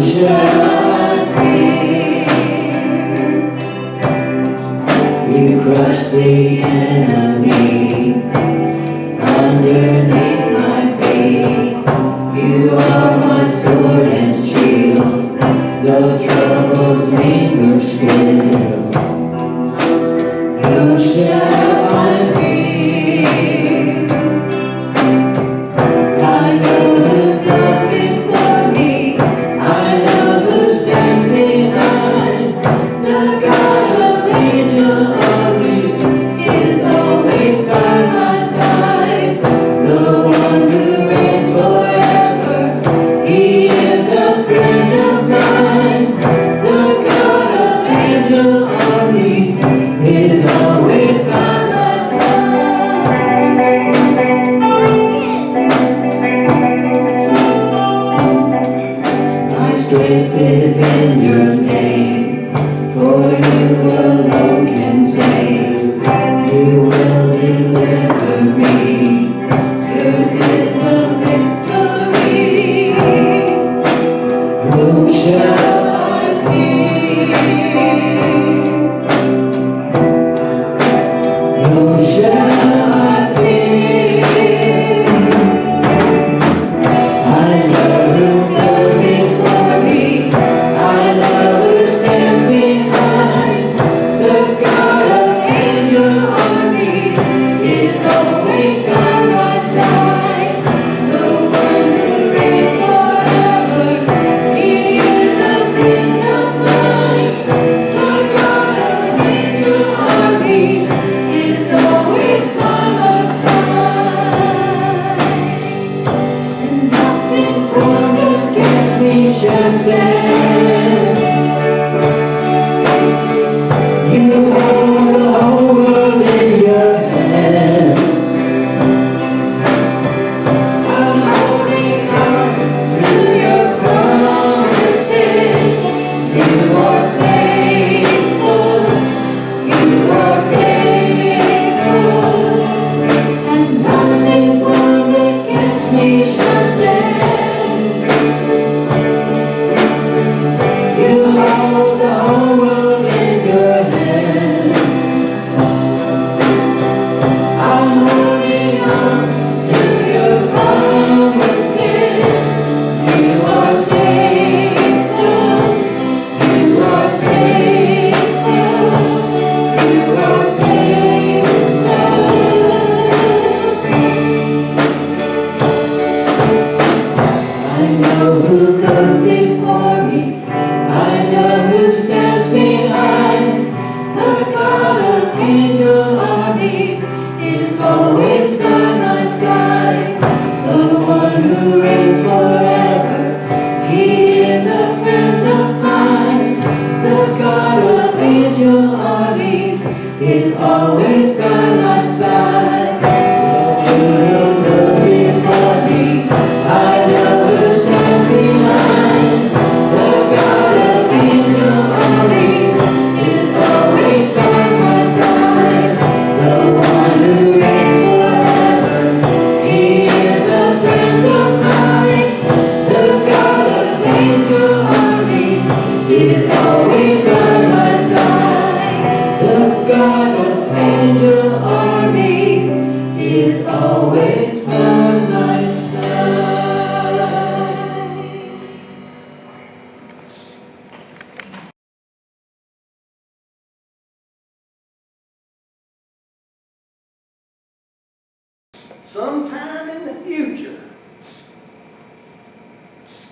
shall I fear? You crush the enemy underneath my feet. You are my sword and shield, though troubles linger still. Who shall I fear? I know who goes before me. I know who stands behind. The God of angel armies is always by my side. The one who reigns forever, he is a friend of mine. The God of angel armies is always by my side. My strength is in your name, for you alone can save. You will deliver me. Yours is the victory. Whom shall I fear? Whom shall I fear? I know who goes before me. I know who stands behind. The God of angel armies is always by my side. The one who reigns forever, he is a friend of mine. The God of angel armies is always by my side. And nothing formed against me shall stand. You hold the whole world in your hand. I'm holding on to your promises. You are faithful. You are faithful. And nothing formed against me shall stand. You hold the whole world in your hand. I'm holding on to your promises. You are faithful. You are faithful. You are faithful. I know who goes before me. I know who stands behind. The God of angel armies is always by my side. The one who reigns forever, he is a friend of mine. The God of angel armies is always by my side. Who goes before me? I know who stands behind. The God of angel armies is always by my side. The one who reigns forever, he is a friend of mine. The God of angel armies is always by my side. The God of angel armies is always by my side. Sometime in the future,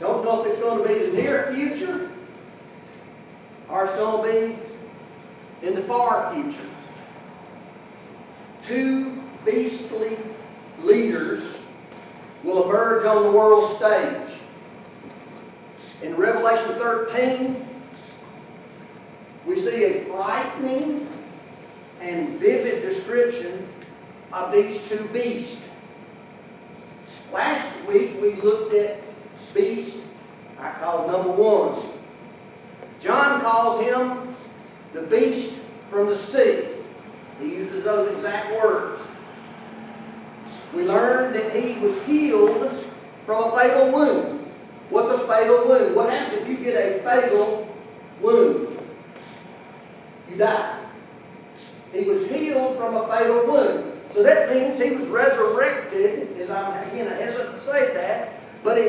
don't know if it's going to be the near future or it's going to be in the far future, two beastly leaders will emerge on the world stage. In Revelation 13, we see a frightening and vivid description of these two beasts. Last week we looked at beast, I call number one. John calls him the beast from the sea. He uses those exact words. We learned that he was healed from a fatal wound. What's a fatal wound? What happens if you get a fatal wound. You die. He was healed from a fatal wound. So that means he was resurrected, as I'm again hesitant to say that, but he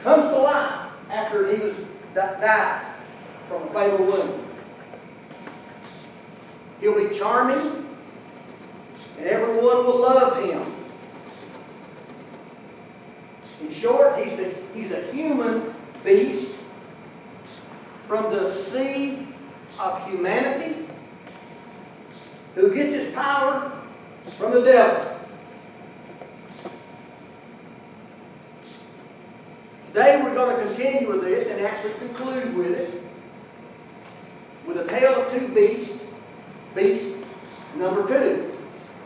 comes to life after he was died from a fatal wound. He'll be charming, and everyone will love him. In short, he's a human beast from the seed of humanity who gets his power from the devil. Today we're going to continue with this and actually conclude with it with a tale of two beasts. Beast number two.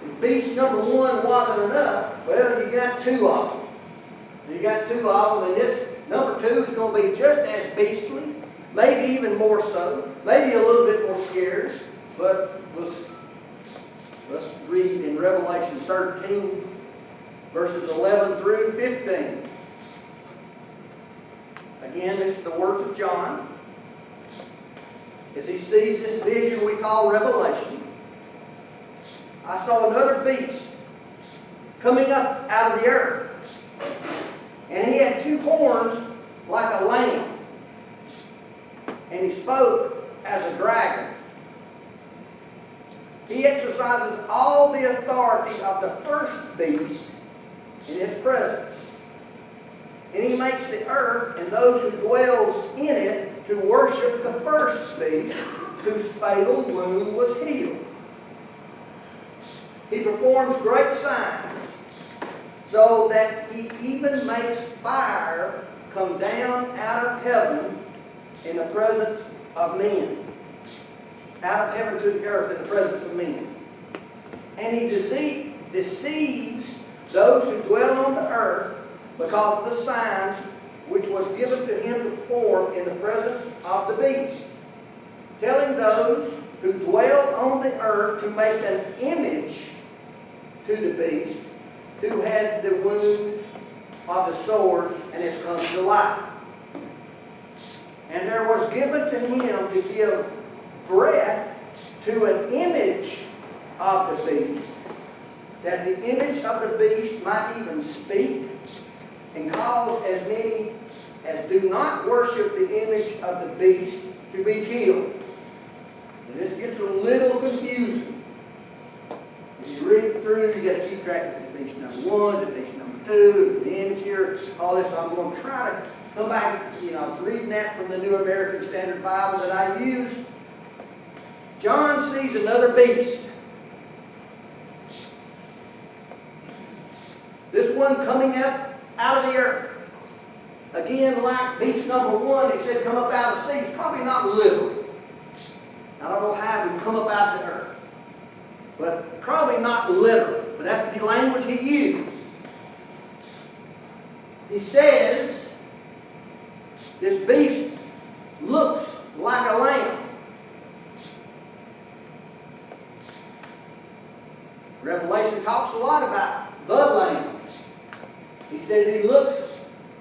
If beast number one wasn't enough, well, you got two of them. You got two of them, and this number two is going to be just as beastly, maybe even more so, maybe a little bit more scary. But let's read in Revelation 13, verses 11 through 15. Again, this is the words of John as he sees this vision we call Revelation. I saw another beast coming up out of the earth, and he had two horns like a lamb, and he spoke as a dragon. He exercises all the authority of the first beast in his presence, and he makes the earth and those who dwell in it to worship the first beast whose fatal wound was healed. He performs great signs, so that he even makes fire come down out of heaven in the presence of men. Out of heaven to the earth in the presence of men. And he deceives those who dwell on the earth because of the signs which was given to him to perform in the presence of the beast, telling those who dwell on the earth to make an image to the beast who had the wound of the sword and has come to life. And there was given to him to give breath to an image of the beast, that the image of the beast might even speak and cause as many as do not worship the image of the beast to be killed. And this gets a little confusing. If you read through, you got to keep track of the beast number one, the beast number two, the image here, all this. So I'm going to try to come back. I was reading that from the New American Standard Bible that I use. John sees another beast. This one coming up out of the earth. Again, like beast number one, he said come up out of the sea. It's probably not literally. I don't know how it would come up out of the earth. But probably not literally. But that's the language he used. He says this beast looks like a lamb. Revelation talks a lot about the Lamb. He says he looks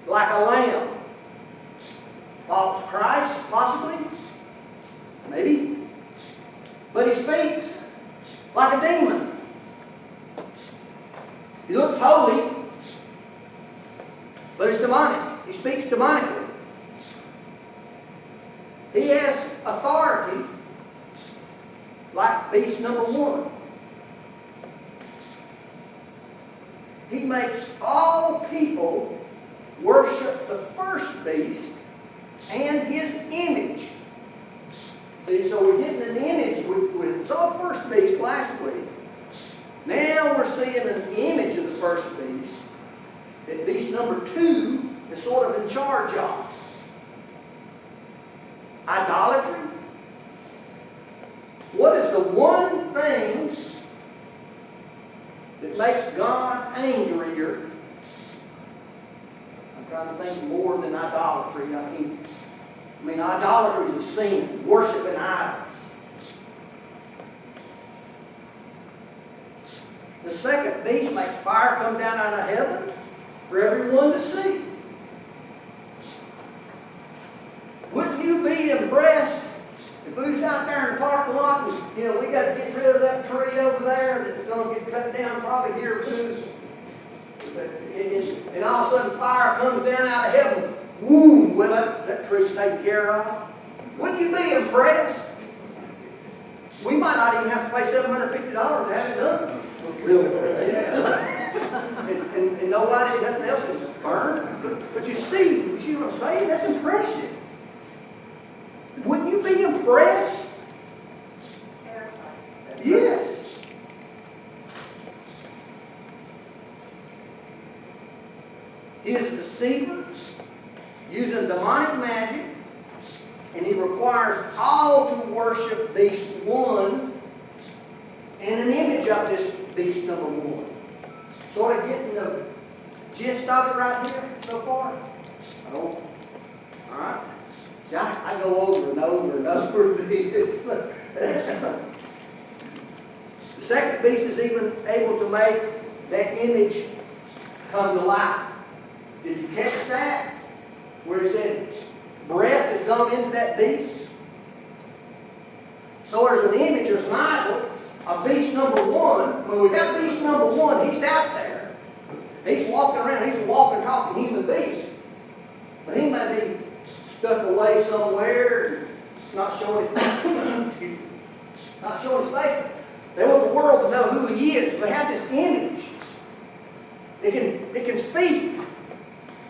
like a lamb. False Christ, possibly. Maybe. But he speaks like a demon. He looks holy, but he's demonic. He speaks demonically. He has authority like beast number one. He makes all people worship the first beast and his image. See, so we're getting an image. We saw the first beast last week. Now we're seeing an image of the first beast that beast number two is sort of in charge of. Idolatry. What is the one thing that makes God angrier? I'm trying to think more than idolatry. I mean, idolatry is a sin, worshiping idols. The second beast makes fire come down out of heaven for everyone to see. be impressed if who's out there in the parking lot and, we got to get rid of that tree over there that's going to get cut down probably here soon. And all of a sudden fire comes down out of heaven. Boom! Well, that tree's taken care of. Wouldn't you be impressed? We might not even have to pay $750 to have it done. Really? And nobody, nothing else is burned. But you see what I'm saying? That's impressive. Wouldn't you be impressed? Yes. He is a deceiver, using demonic magic, and he requires all to worship beast one and an image of this beast number one. Sort of getting the gist of it right here so far? I don't. All right. See, I go over and over and over this. The second beast is even able to make that image come to life. Did you catch that? Where it said breath has gone into that beast? So there's an image, there's an idol of beast number one. When we got beast number one, he's out there. He's walking around, he's a walking, talking human being. But he may be stuck away somewhere, not showing not showing his face. They want the world to know who he is. They have this image. It can speak.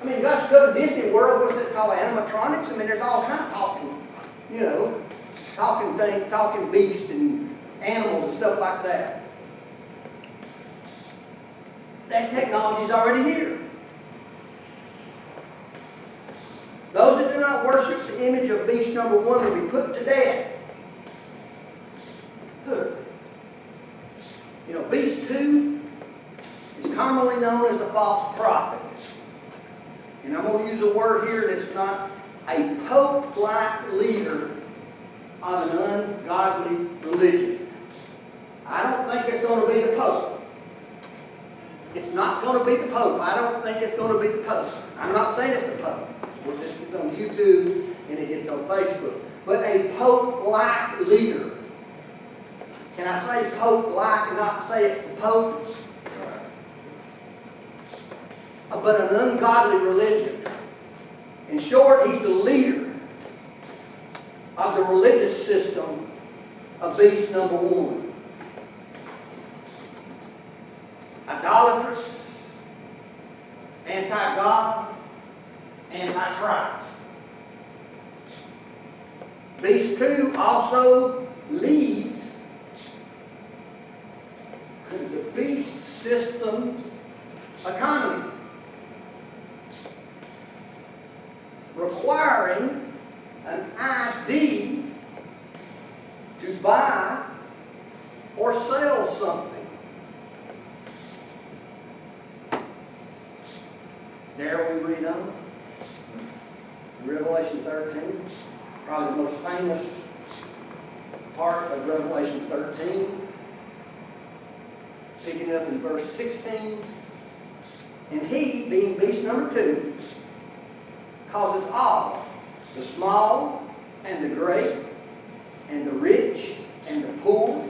I mean, you guys go to Disney World, what's it called, animatronics? I mean, there's all kind of talking, talking beasts and animals and stuff like that. That technology's already here. Those that do not worship the image of beast number one will be put to death. Good. Beast two is commonly known as the false prophet. And I'm going to use a word here that's not a pope-like leader of an ungodly religion. I don't think it's going to be the Pope. It's not going to be the Pope. I don't think it's going to be the Pope. I'm not saying it's the Pope. This is on YouTube and it gets on Facebook. But a Pope-like leader. Can I say Pope-like and not say it's the Pope? But an ungodly religion. In short, he's the leader of the religious system of beast number one. Idolatrous, anti-God, anti-Christ. Beast two also leads the beast system's economy, requiring an ID to buy or sell something. There we read on Revelation 13, probably the most famous part of Revelation 13, picking up in verse 16. And he, being beast number two, causes all, the small and the great, and the rich and the poor,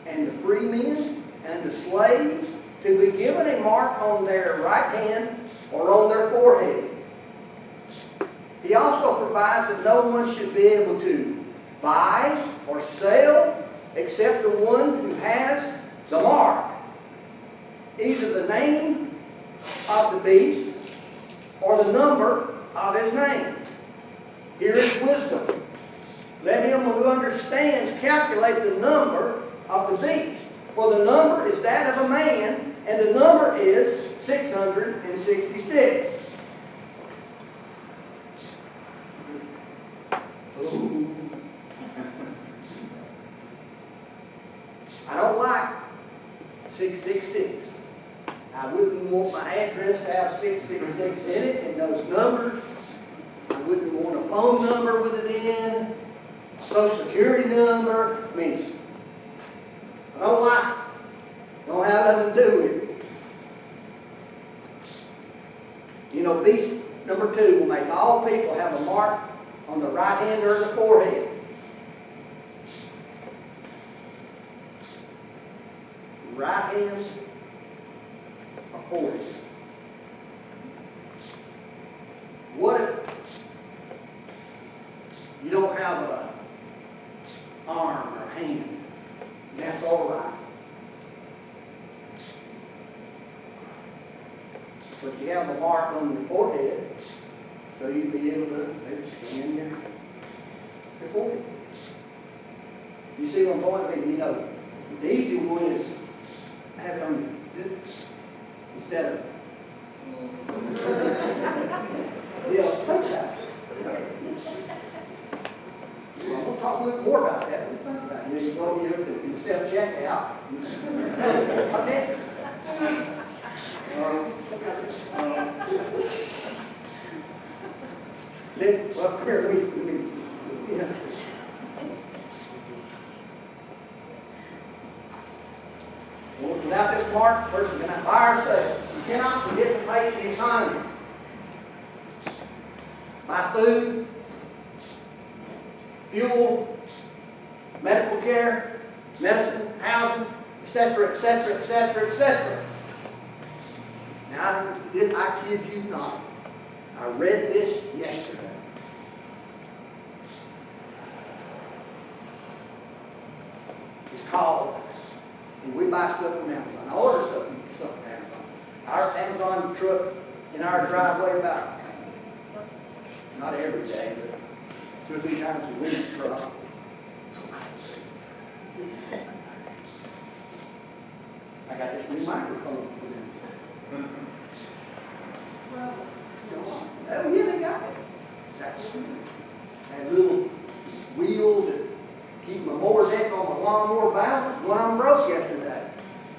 and the free men and the slaves, to be given a mark on their right hand or on their forehead. He also provides that no one should be able to buy or sell except the one who has the mark, either the name of the beast or the number of his name. Here is wisdom. Let him who understands calculate the number of the beast. For the number is that of a man, and the number is 666. Ooh. I don't like 666. I wouldn't want my address to have 666 in it and those numbers. I wouldn't want a phone number with it in, a social security number. I mean, I don't like it. Don't have nothing to do with it. Beast number two will make all people have a mark on the right hand or the forehead. Right hand or forehead. What if you don't have an arm or a hand? That's all right. But you have a mark on your forehead, so you'd be able to maybe scan your forehead. You see what I'm going to? You know, the easy one is have it on your instead of take that. Well, we'll talk a little more about that. Let's think about it. You go here to the self-checkout. What's that? Then, well, here, yeah. Well, without this mark, a person cannot buy or sell. You cannot participate in the economy. Buy food, fuel, medical care, medicine, housing, etc., etc., etc., etc. Now, I kid you not. I read this yesterday. It's called, and we buy stuff from Amazon. I order stuff from Amazon. Our Amazon truck in our driveway about, not every day, but 2 or 3 times a week truck. I got this new microphone for them. Well, you know, oh yeah, they got it. Exactly. Had little wheels that keep my mower deck on my lawnmower balanced. One of them broke yesterday.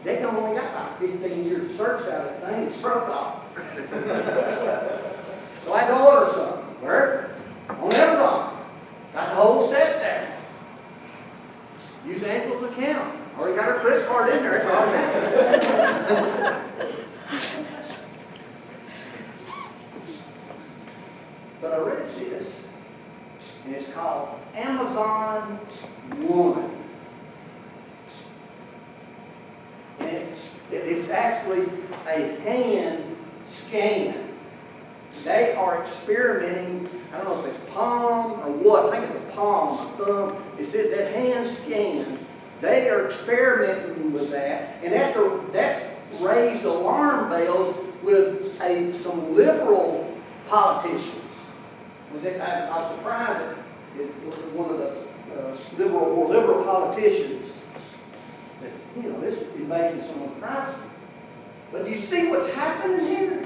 They only got about 15 years of service out of that thing. It's broke off. So I had to order something. Where? On Amazon. Got the whole set there. Use Angel's account. Already got her credit card in there. It's all that. But I read this, and it's called Amazon One. And it's actually a hand scan. They are experimenting, I don't know if it's palm or what, I think it's a palm, a thumb. It's that hand scan. They are experimenting with that, and that's raised alarm bells with some liberal politicians. I was surprised that it was one of the more liberal politicians that, you know, this is invading someone's privacy. But do you see what's happening here?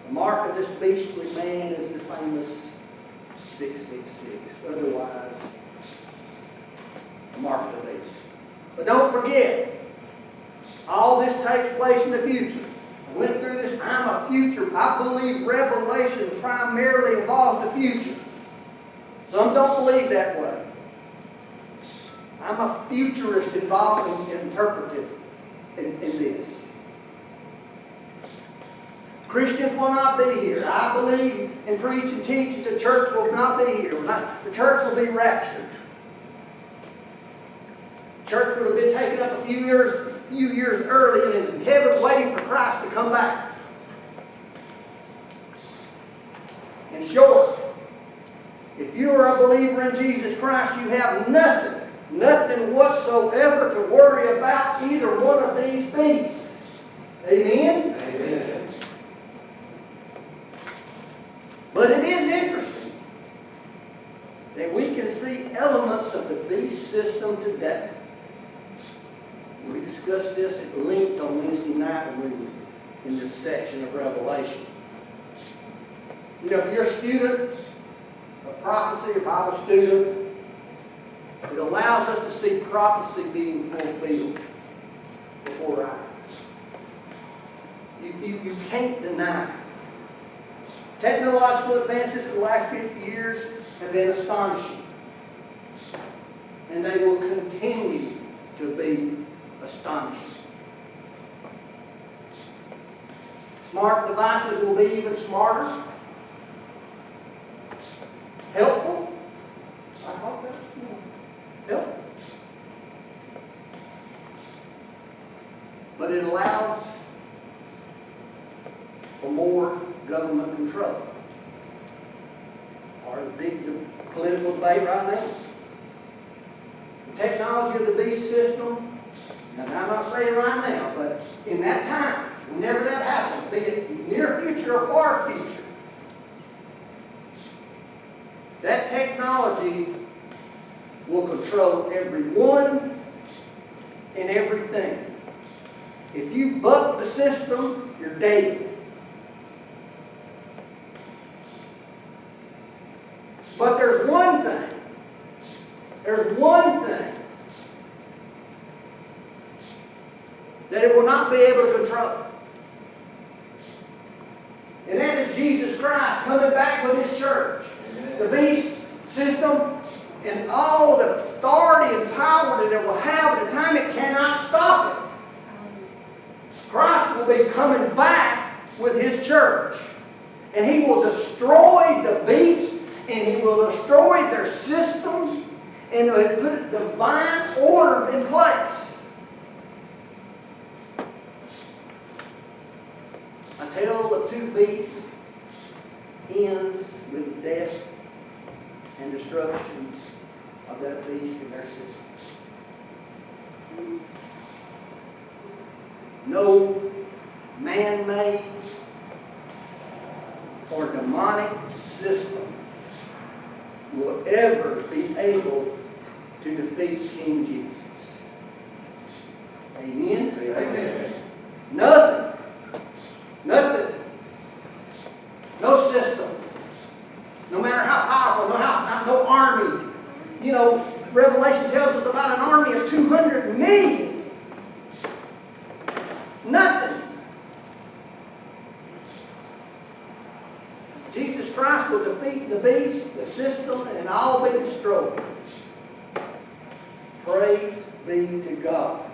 The mark of this beastly man is the famous 666. Otherwise, the mark of the beast. But don't forget, all this takes place in the future. I went through this. I believe Revelation primarily involves the future. Some don't believe that way. I'm a futurist involved in interpretive in this. Christians will not be here. I believe and preach and teach the church will not be here. The church will be raptured. The church would have been taken up a few years early and is in heaven waiting for Christ to come back. In short, if you are a believer in Jesus Christ, you have nothing whatsoever to worry about either one of these beasts. Amen? Amen. But it is interesting that we can see elements of the beast system today. We discussed this at length on Wednesday night in this section of Revelation. You know, if you're a student of prophecy, a Bible student, it allows us to see prophecy being fulfilled before our eyes. You can't deny it. Technological advances in the last 50 years have been astonishing. And they will continue to be astonishing. Smart devices will be even smarter. Helpful. I hope that's helpful. But it allows for more government control. Part of the big political debate right now. The technology of the beast system, and I'm not saying right now, but in that time, whenever that happens, be it near future or far future, that technology will control everyone and everything. If you buck the system, you're dead. But there's one thing. There's one thing that it will not be able to control. And that is Jesus Christ coming back with His church. The beast system and all the authority and power that it will have at the time, it cannot stop it. Christ will be coming back with His church. And He will destroy the beast, and He will destroy their system, and He will put divine order in place. I tell the two beasts ends with death and destruction of that beast and their system. No man-made or demonic system will ever be able to defeat King Jesus. Amen? Amen. Nothing. Nothing. No system. No matter how powerful, no army. You know, Revelation tells us about an army of 200 million. Nothing. Jesus Christ will defeat the beast, the system, and all be destroyed. Praise be to God.